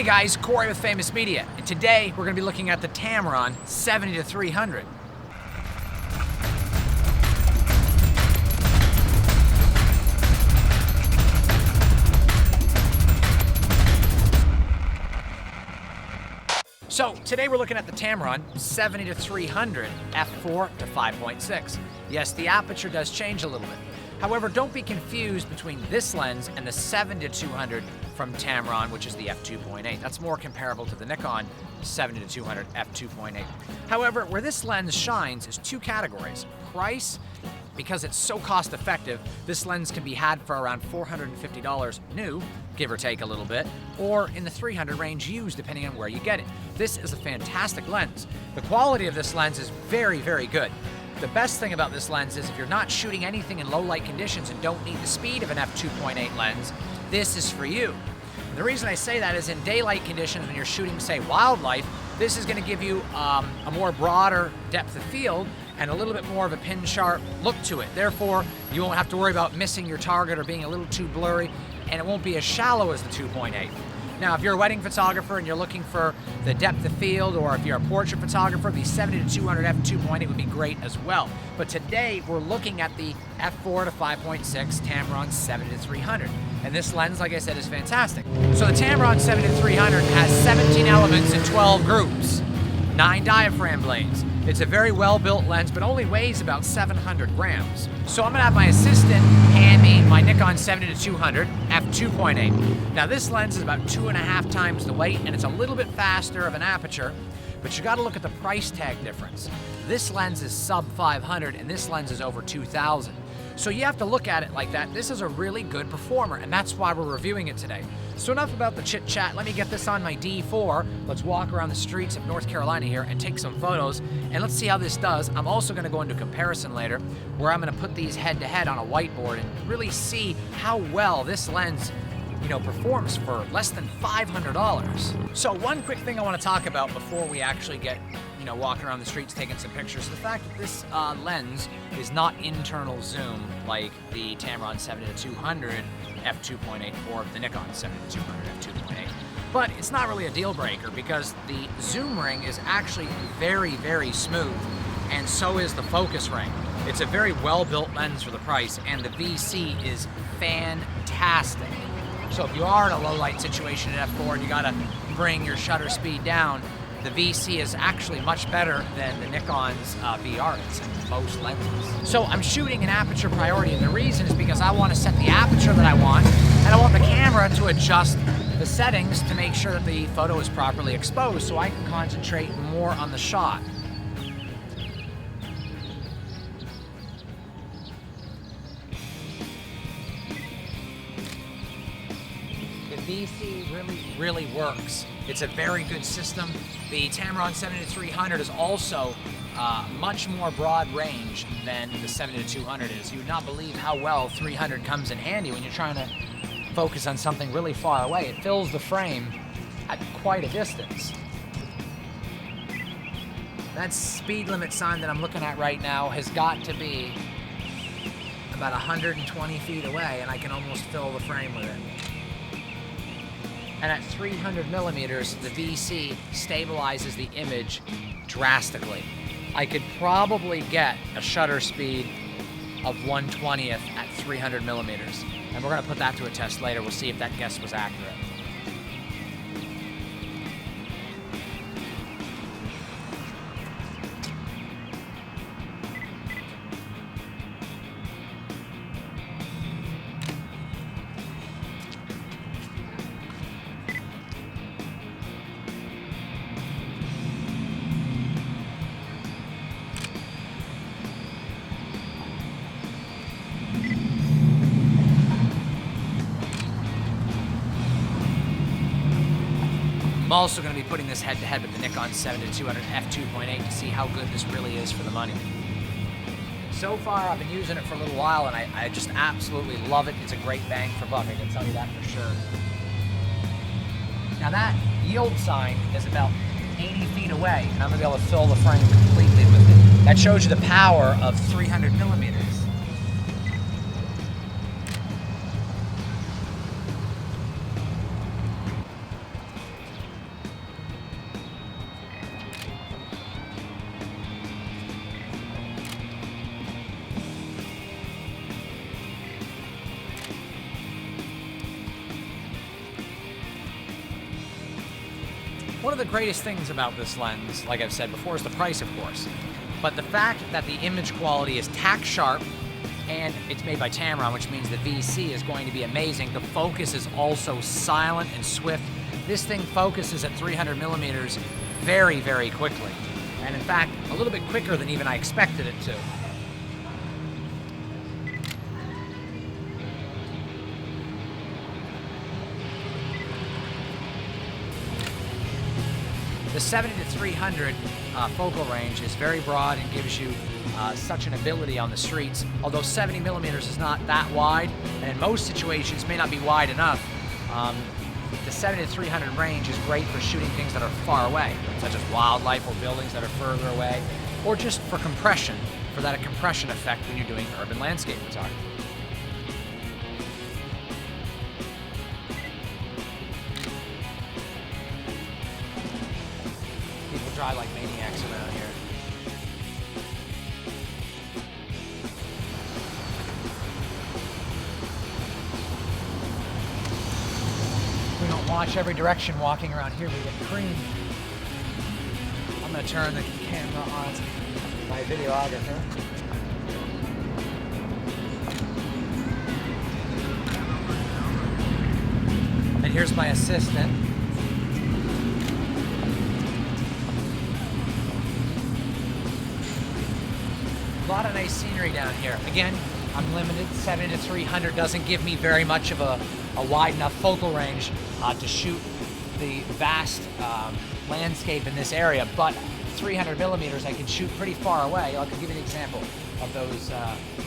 Hey guys, Corey with Faymus Media, and today we're going to be looking at the Tamron 70-300. So today we're looking at the Tamron 70-300 f4 to 5.6. Yes, the aperture does change a little bit. However, don't be confused between this lens and the 70-200 from Tamron, which is the f2.8. That's more comparable to the Nikon 70-200 f2.8. However, where this lens shines is two categories. Price, because it's so cost effective, this lens can be had for around $450 new, give or take a little bit, or in the $300 range used, depending on where you get it. This is a fantastic lens. The quality of this lens is very, very good. The best thing about this lens is if you're not shooting anything in low light conditions and don't need the speed of an f2.8 lens, this is for you. And the reason I say that is in daylight conditions when you're shooting, say, wildlife, this is going to give you a more broader depth of field and a little bit more of a pin sharp look to it. Therefore, you won't have to worry about missing your target or being a little too blurry, and it won't be as shallow as the 2.8. Now, if you're a wedding photographer and you're looking for the depth of field, or if you're a portrait photographer, the 70-200 f2.8 would be great as well. But today, we're looking at the f4 to 5.6 Tamron 70-300. And this lens, like I said, is fantastic. So the Tamron 70-300 has 17 elements in 12 groups, 9 diaphragm blades. It's a very well-built lens, but only weighs about 700 grams. So I'm gonna have my assistant hand me my Nikon 70-200 f2.8. Now this lens is about 2.5 times the weight, and it's a little bit faster of an aperture, but you gotta look at the price tag difference. This lens is sub 500, and this lens is over 2,000. So you have to look at it like that. This is a really good performer, and that's why we're reviewing it today. So enough about the chit chat. Let me get this on my D4. Let's walk around the streets of North Carolina here and take some photos, and let's see how this does. I'm also gonna go into comparison later, where I'm gonna put these head to head on a whiteboard and really see how well this lens performs for less than $500. So one quick thing I want to talk about before we actually get walking around the streets taking some pictures, the fact that this lens is not internal zoom like the Tamron 70-200 f2.8 or the Nikon 70-200 f2.8. But it's not really a deal breaker because the zoom ring is actually very, very smooth, and so is the focus ring. It's a very well-built lens for the price, and the VC is fantastic. So if you are in a low light situation at f4 and you gotta bring your shutter speed down, the VC is actually much better than the Nikon's VR in most lenses. So I'm shooting an aperture priority, and the reason is because I want to set the aperture that I want, and I want the camera to adjust the settings to make sure that the photo is properly exposed so I can concentrate more on the shot. The VC really works. It's a very good system. The Tamron 70-300 is also much more broad range than the 70-200 is. You would not believe how well 300 comes in handy when you're trying to focus on something really far away. It fills the frame at quite a distance. That speed limit sign that I'm looking at right now has got to be about 120 feet away, and I can almost fill the frame with it. And at 300 millimeters, the VC stabilizes the image drastically. I could probably get a shutter speed of 1/20th at 300 millimeters. And we're gonna put that to a test later. We'll see if that guess was accurate. I'm also going to be putting this head-to-head with the Nikon 70-200 f2.8 to see how good this really is for the money. So far, I've been using it for a little while, and I just absolutely love it. It's a great bang for buck, I can tell you that for sure. Now that yield sign is about 80 feet away, and I'm going to be able to fill the frame completely with it. That shows you the power of 300 millimeters. One of the greatest things about this lens, like I've said before, is the price, of course. But the fact that the image quality is tack sharp, and it's made by Tamron, which means the VC is going to be amazing. The focus is also silent and swift. This thing focuses at 300 millimeters very, very quickly. And in fact, a little bit quicker than even I expected it to. The 70-300 focal range is very broad and gives you such an ability on the streets. Although 70 millimeters is not that wide, and in most situations may not be wide enough, the 70-300 range is great for shooting things that are far away, such as wildlife or buildings that are further away, or just for compression, for that compression effect when you're doing urban landscape photography. People drive like maniacs around here. We don't watch every direction walking around here, we get creamed. I'm gonna turn the camera on my videographer. And here's my assistant. A lot of nice scenery down here. Again, I'm limited. 70-300 doesn't give me very much of a wide enough focal range to shoot the vast landscape in this area, but 300 millimeters I can shoot pretty far away. I'll give you an example of those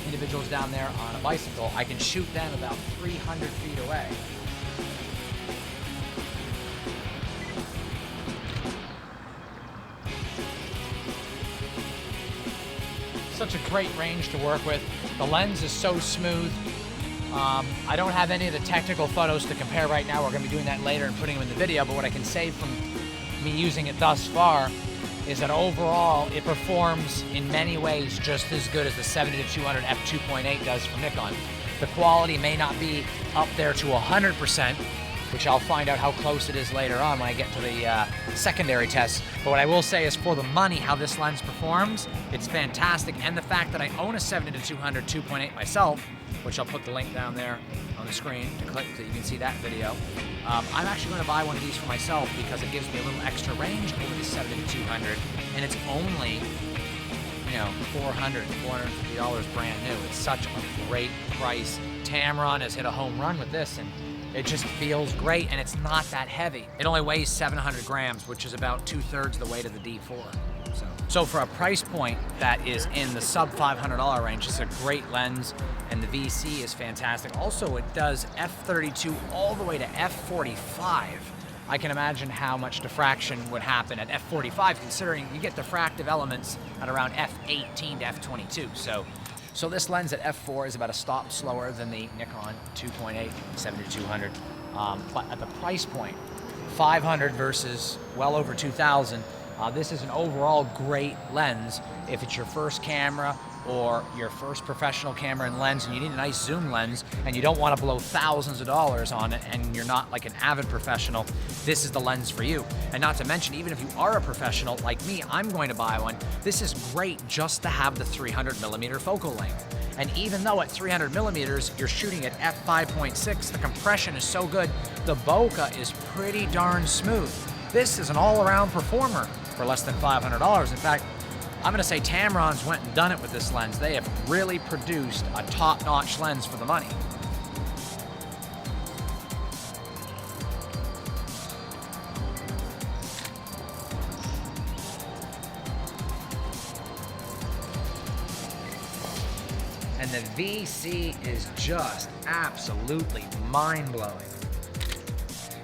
individuals down there on a bicycle. I can shoot them about 300 feet away. Such a great range to work with. The lens is so smooth. I don't have any of the technical photos to compare right now. We're going to be doing that later and putting them in the video, but what I can say from me using it thus far is that overall it performs in many ways just as good as the 70-200 f2.8 does from Nikon. The quality may not be up there to 100%, which I'll find out how close it is later on when I get to the secondary tests. But what I will say is for the money, how this lens performs, it's fantastic. And the fact that I own a 70-200 2.8 myself, which I'll put the link down there on the screen to click so you can see that video. I'm actually going to buy one of these for myself because it gives me a little extra range over the 70-200, and it's only, you know, $400, $450 brand new. It's such a great price. Tamron has hit a home run with this, and it just feels great, and it's not that heavy. It only weighs 700 grams, which is about 2/3 the weight of the D4. So for a price point that is in the sub $500 range, it's a great lens, and the VC is fantastic. Also, it does f32 all the way to f45. I can imagine how much diffraction would happen at f45, considering you get diffractive elements at around f18 to f22. So this lens at f4 is about a stop slower than the Nikon 2.8 70-200, but at the price point, 500 versus well over 2,000. This is an overall great lens if it's your first camera or your first professional camera and lens and you need a nice zoom lens and you don't want to blow thousands of dollars on it and you're not like an avid professional, this is the lens for you. And not to mention, even if you are a professional like me, I'm going to buy one. This is great just to have the 300mm focal length. And even though at 300mm you're shooting at f5.6, the compression is so good, the bokeh is pretty darn smooth. This is an all-around performer for less than $500. In fact, I'm gonna say Tamron's went and done it with this lens. They have really produced a top-notch lens for the money. And the VC is just absolutely mind-blowing.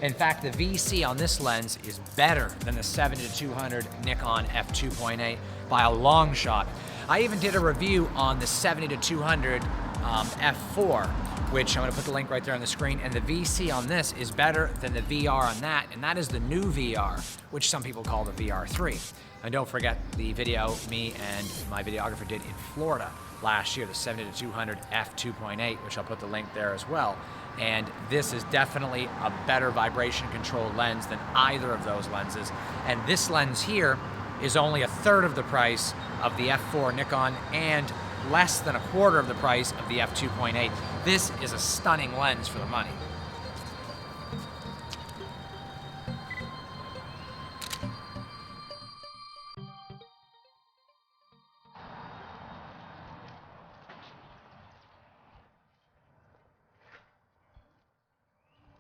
In fact, the VC on this lens is better than the 70-200 Nikon f2.8 by a long shot. I even did a review on the 70-200 f4, which I'm gonna put the link right there on the screen, and the VC on this is better than the VR on that, and that is the new VR, which some people call the VR3. And don't forget the video me and my videographer did in Florida last year, the 70-200 f2.8, which I'll put the link there as well. and this is definitely a better vibration controlled lens than either of those lenses. And this lens here is only 1/3 of the price of the f4 Nikon and less than 1/4 of the price of the f2.8. This is a stunning lens for the money.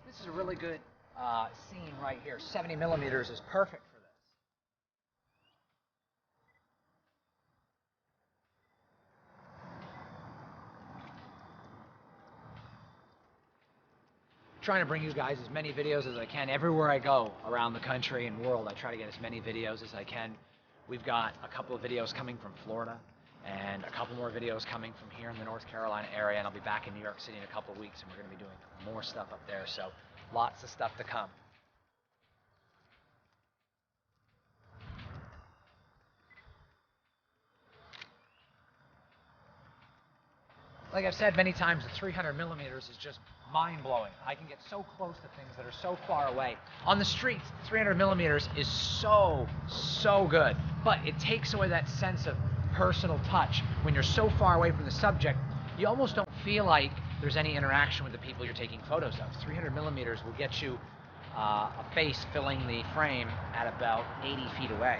This is a really good scene right here. 70mm is perfect for this. Trying to bring you guys as many videos as I can. Everywhere I go around the country and world, I try to get as many videos as I can. We've got a couple of videos coming from Florida and a couple more videos coming from here in the North Carolina area, and I'll be back in New York City in a couple of weeks, and we're going to be doing more stuff up there, so lots of stuff to come. Like I've said many times, the 300mm is just mind-blowing. I can get so close to things that are so far away. On the streets, 300mm is so good, but it takes away that sense of personal touch. When you're so far away from the subject, you almost don't feel like there's any interaction with the people you're taking photos of. 300mm will get you a face filling the frame at about 80 feet away.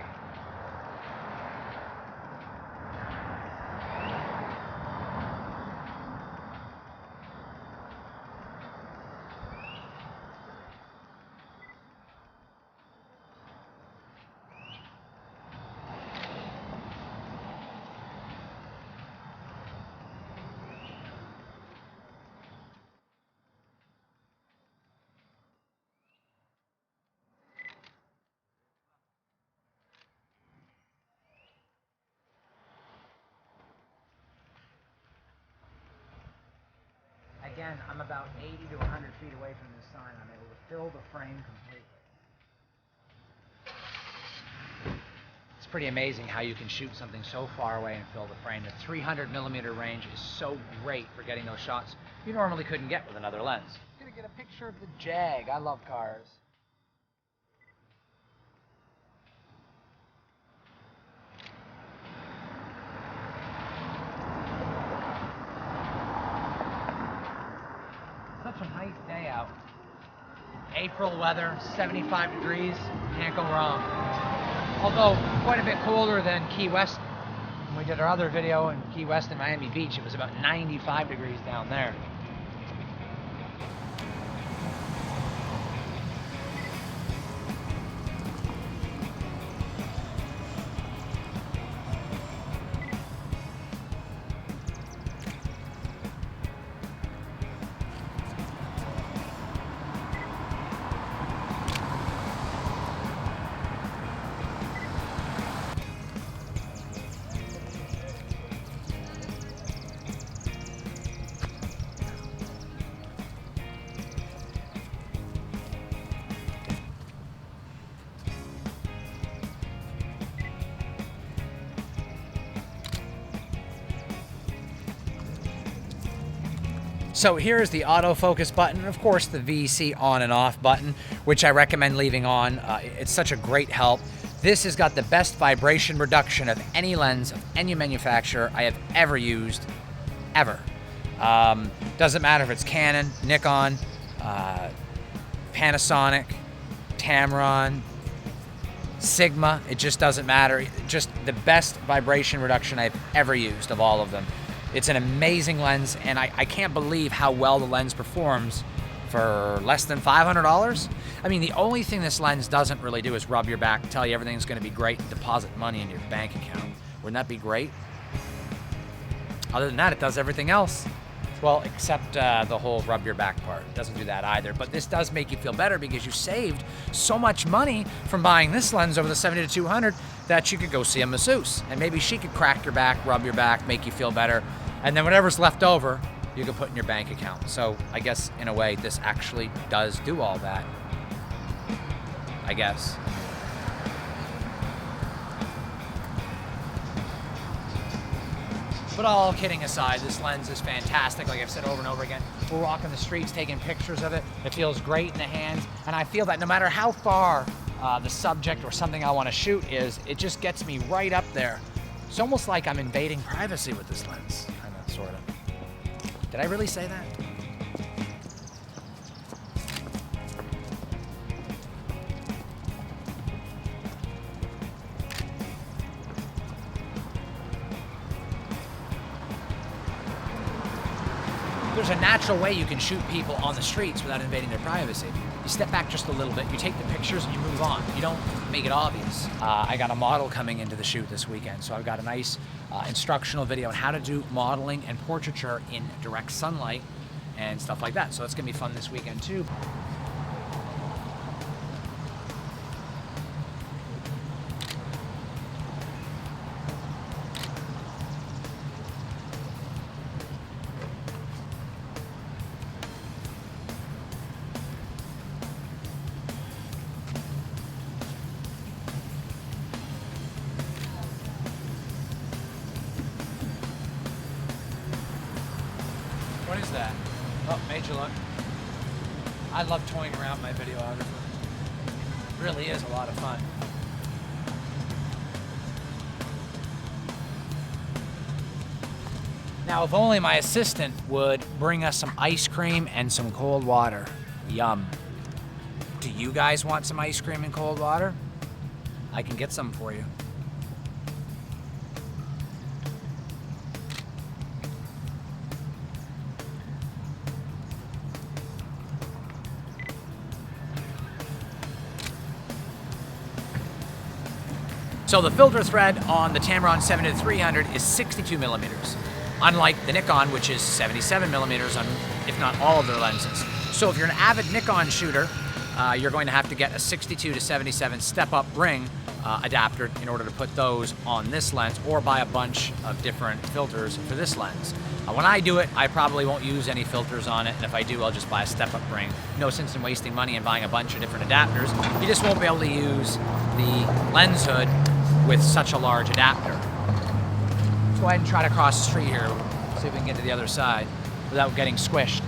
Again, I'm about 80 to 100 feet away from this sign. I'm able to fill the frame completely. It's pretty amazing how you can shoot something so far away and fill the frame. The 300mm range is so great for getting those shots you normally couldn't get with another lens. I'm gonna get a picture of the Jag. I love cars. Such a nice day out. April weather, 75 degrees, can't go wrong. Although quite a bit colder than Key West. When we did our other video in Key West and Miami Beach, it was about 95 degrees down there. So here's the autofocus button, and of course the VC on and off button, which I recommend leaving on. It's such a great help. This has got the best vibration reduction of any lens of any manufacturer I have ever used, ever. Doesn't matter if it's Canon, Nikon, Panasonic, Tamron, Sigma, it just doesn't matter. Just the best vibration reduction I've ever used of all of them. It's an amazing lens, and I can't believe how well the lens performs for less than $500. I mean, the only thing this lens doesn't really do is rub your back, tell you everything's gonna be great, and deposit money in your bank account. Wouldn't that be great? Other than that, it does everything else. Well, except the whole rub your back part. It doesn't do that either, but this does make you feel better because you saved so much money from buying this lens over the 70-200 that you could go see a masseuse, and maybe she could crack your back, rub your back, make you feel better, and then whatever's left over, you can put in your bank account. So I guess in a way, this actually does do all that, I guess. But all kidding aside, this lens is fantastic. Like I've said over and over again, we're walking the streets taking pictures of it. It feels great in the hands. And I feel that no matter how far the subject or something I want to shoot is, it just gets me right up there. It's almost like I'm invading privacy with this lens, kind of, sort of. Did I really say that? There's a natural way you can shoot people on the streets without invading their privacy. You step back just a little bit, you take the pictures and you move on. You don't make it obvious. I got a model coming into the shoot this weekend, so I've got a nice instructional video on how to do modeling and portraiture in direct sunlight and stuff like that. So it's gonna be fun this weekend too. What is that? Oh, major look. I love toying around with my videographer. It really is a lot of fun. Now, if only my assistant would bring us some ice cream and some cold water. Yum. Do you guys want some ice cream and cold water? I can get some for you. So the filter thread on the Tamron 70-300 is 62 millimeters, unlike the Nikon, which is 77 millimeters on, if not all of their lenses. So if you're an avid Nikon shooter, you're going to have to get a 62 to 77 step-up ring adapter in order to put those on this lens, or buy a bunch of different filters for this lens. When I do it, I probably won't use any filters on it, and if I do, I'll just buy a step-up ring. No sense in wasting money and buying a bunch of different adapters. You just won't be able to use the lens hood with such a large adapter. Let's go ahead and try to cross the street here, see if we can get to the other side without getting squished.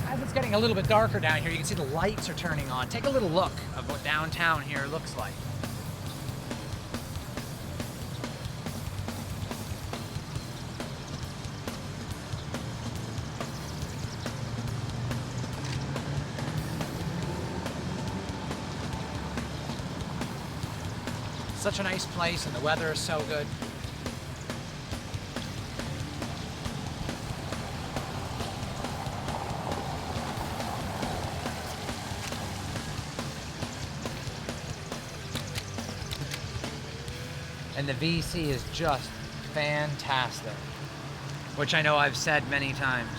As it's getting a little bit darker down here, you can see the lights are turning on. Take a little look of what downtown here looks like. Such a nice place, and the weather is so good. And the VC is just fantastic, which I know I've said many times.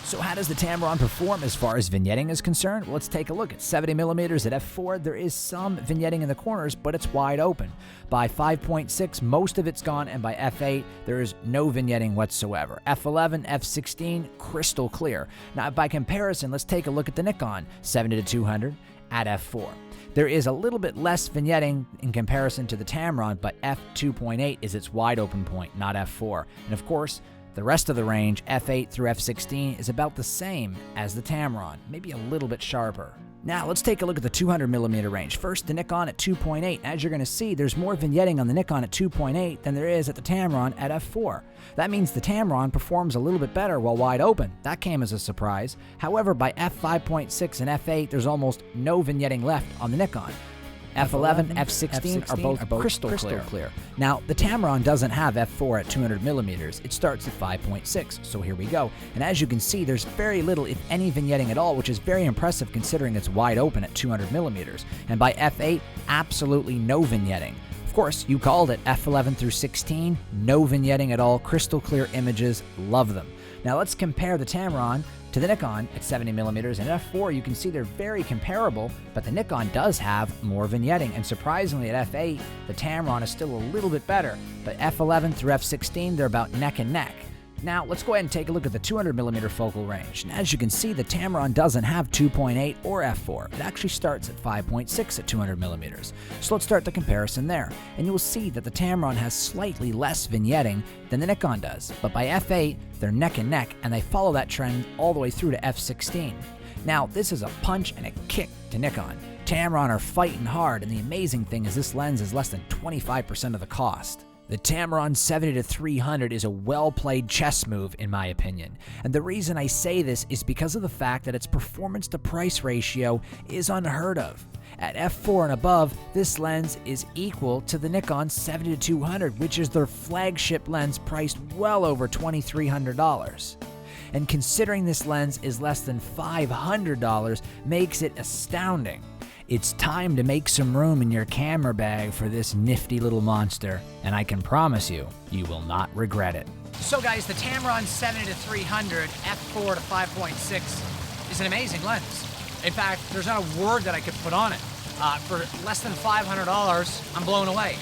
So how does the Tamron perform as far as vignetting is concerned? Well, let's take a look. At 70 millimeters at f4, there is some vignetting in the corners, but it's wide open. By 5.6, most of it's gone, and by f8, there is no vignetting whatsoever. f11, f16, crystal clear. Now, by comparison, let's take a look at the Nikon 70-200 at f4. There is a little bit less vignetting in comparison to the Tamron, but f2.8 is its wide open point, not f4. And of course, the rest of the range, f8 through f16, is about the same as the Tamron, maybe a little bit sharper. Now, let's take a look at the 200mm range. First, the Nikon at 2.8. As you're going to see, there's more vignetting on the Nikon at 2.8 than there is at the Tamron at f4. That means the Tamron performs a little bit better while wide open. That came as a surprise. However, by f5.6 and f8, there's almost no vignetting left on the Nikon. F11, F16 are both crystal clear. Now, the Tamron doesn't have f4 at 200mm. It starts at 5.6, so here we go. And as you can see, there's very little, if any, vignetting at all, which is very impressive considering it's wide open at 200mm. And by f8, absolutely no vignetting. Of course, you called it, f11 through 16, no vignetting at all, crystal clear images, love them. Now let's compare the Tamron to the Nikon at 70mm, and at f4 you can see they're very comparable, but the Nikon does have more vignetting, and surprisingly at f8 the Tamron is still a little bit better, but f11 through f16 they're about neck and neck. Now, let's go ahead and take a look at the 200mm focal range. And as you can see, the Tamron doesn't have 2.8 or f4. It actually starts at 5.6 at 200mm. So let's start the comparison there. And you'll see that the Tamron has slightly less vignetting than the Nikon does. But by f8, they're neck and neck, and they follow that trend all the way through to f16. Now, this is a punch and a kick to Nikon. Tamron are fighting hard, and the amazing thing is this lens is less than 25% of the cost. The Tamron 70-300 is a well-played chess move, in my opinion. And the reason I say this is because of the fact that its performance-to-price ratio is unheard of. At f4 and above, this lens is equal to the Nikon 70-200, which is their flagship lens priced well over $2,300. And considering this lens is less than $500 makes it astounding. It's time to make some room in your camera bag for this nifty little monster, and I can promise you, you will not regret it. So guys, the Tamron 70-300 f4 to 5.6 is an amazing lens. In fact, there's not a word that I could put on it. For less than $500, I'm blown away.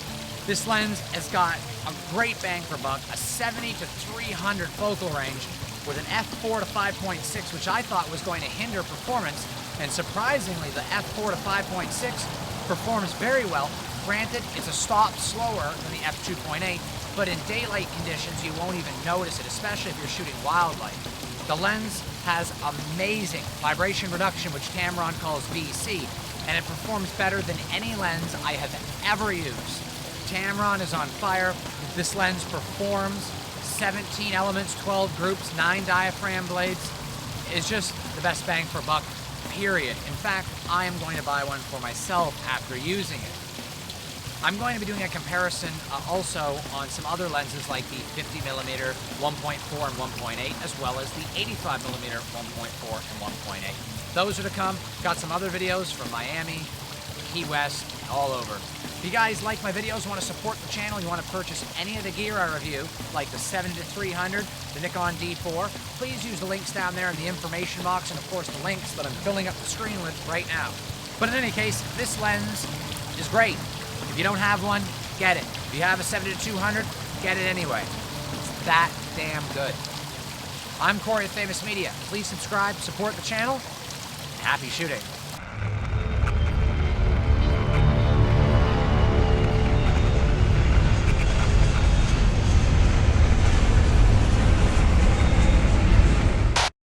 This lens has got a great bang for buck, a 70-300 focal range with an f4 to 5.6, which I thought was going to hinder performance. And surprisingly, the f4 to 5.6 performs very well. Granted, it's a stop slower than the f2.8, but in daylight conditions, you won't even notice it, especially if you're shooting wildlife. The lens has amazing vibration reduction, which Tamron calls VC, and it performs better than any lens I have ever used. Tamron is on fire. This lens performs 17 elements, 12 groups, 9 diaphragm blades. It's just the best bang for buck, period. In fact, I am going to buy one for myself after using it. I'm going to be doing a comparison also on some other lenses like the 50mm 1.4 and 1.8, as well as the 85mm 1.4 and 1.8. Those are to come. Got some other videos from Miami, Key West, all over. If you guys like my videos, want to support the channel, you want to purchase any of the gear I review, like the 70-300, the Nikon D4, please use the links down there in the information box, and of course the links that I'm filling up the screen with right now. But in any case, this lens is great. If you don't have one, get it. If you have a 70-200, get it anyway. It's that damn good. I'm Corey of Faymus Media. Please subscribe, support the channel, and happy shooting.